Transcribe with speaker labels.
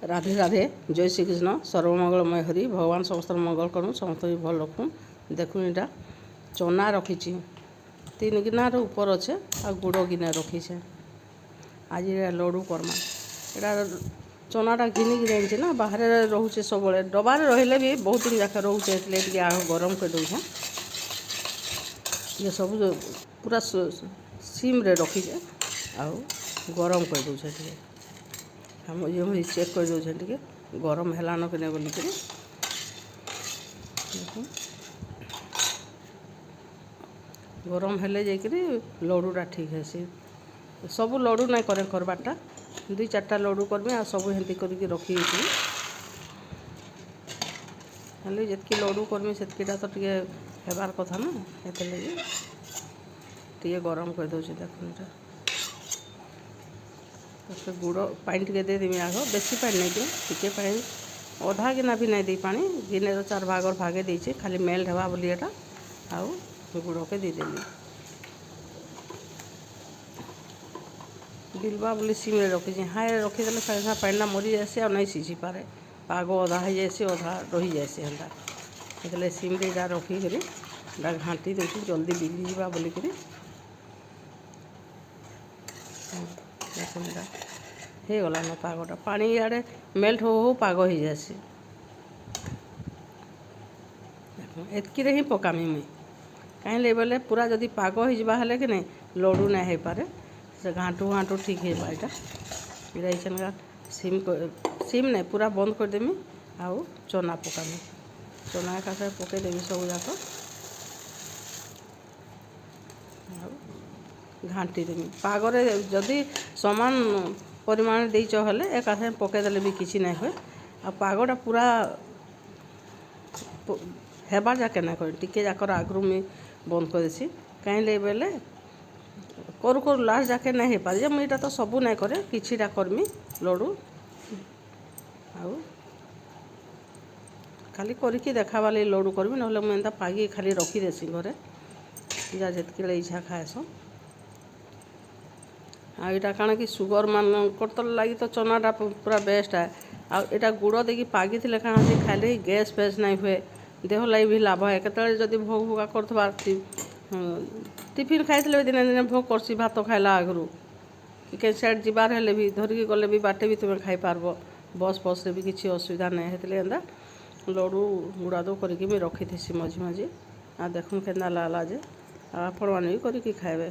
Speaker 1: राधे राधे जय श्रीकृष्ण सर्वमंगलमय हरि भगवान समस्त मंगल करूँ समस्त भी भल रखूँ। देखूँ यहाँ चना रखी 3 गिनार ऊपर अच्छे आ गुड़ गिना रखीचे। आज लड्डू करमा यहाँ चनाटा घिनिक जाइए ना बाहर रोचे सब डबार रही भी बहुत दिन जाक रोचे इसलिए आग गरम कर दूँ ये सब पूरा सिम्रे रखीचे आउ गरम कर दूचे हम ये चेक कर दूचे टे गरम हेलान कि नहीं बोलिक गरम हेले जाकि लड्डूटा ठीक है सब लड्डू नहीं करे करबारटा 2-4टा लड्डू करमी आ सब हेल्दी करके रखी हेल्ले जितकी लड्डू करमी सेतकीटा तो टे हेबार कथा ना ये गरम कर दूचे देखो तो गुड़ पानी टे देदेमी आग बेसी पानी नहीं दिए टिके पानी अधा गिना भी नहीं दी पानी गिने 4 भागर भागे देचे खाली मेल्ट हेबा बोली एटा आउ गुड़ के देदेली बिलवा बोली सिम रखी हाई रखीदे सागे सागे पानी मरी जासी और नहीं सीझी पारे पाग अधा हो जासी अधा रही जासी हेन्ता इसलिए सिम रे रखिक घाटी दूसरी जल्दी बिली जा बोलिक हो गला ना पागटा पानी इे मेल्ट हो पाग हो जासी एतकी ही पकामी मुई कहीं बोले पूरा जदि पाग हो जाए कि नहीं लड्डू नहीं हो पारे से घाटू घाटू ठीक है यहाँ सिम नहीं पूरा बंद कर देमी आउ चना पकामी चना एक पकईदेवी सब जाक घाटी देमी पागरे जदि समान परिमाण देच हेले एक साथ पकईदे भी किसी नहीं हुए आ पागटा पूरा हेबार जाके ना कर टिके जाकर आगरू मुझे बंद कर देसी कहीं बोले करू करू लास्ट जाके नहीं हो पारे मुझे तो सबू नहीं करे किछिटा करमी लड्डू आउ खाली करके देखावा लगे लड्डू करमी ना मुझे पागी खाली रखीदेसी घरे जा जितके इच्छा खाएस आईटा काण कि सुगर मान तो लगी तो चनाटा पूरा बेस्ट है आईटा गुड़ देकी पागी थे काण से खाइले गैस फैस नहीं हुए देह लगी भी लाभ है केतले जदि भोग भोगा कर टिफिन खाई दिने दिने भोग करसी भात खाइला आगु कि सैड जीवार हेले भी धरिकी गले भी बाटे भी तुम्हें खाई पारब बस बस रे भी किसी असुविधा नहीं होते एंता लड्डू गुड़ा दो करके भी रखी थी मझी मझी आ देखूँ केना लाला जे आपण मैंने भी करके खाइबे।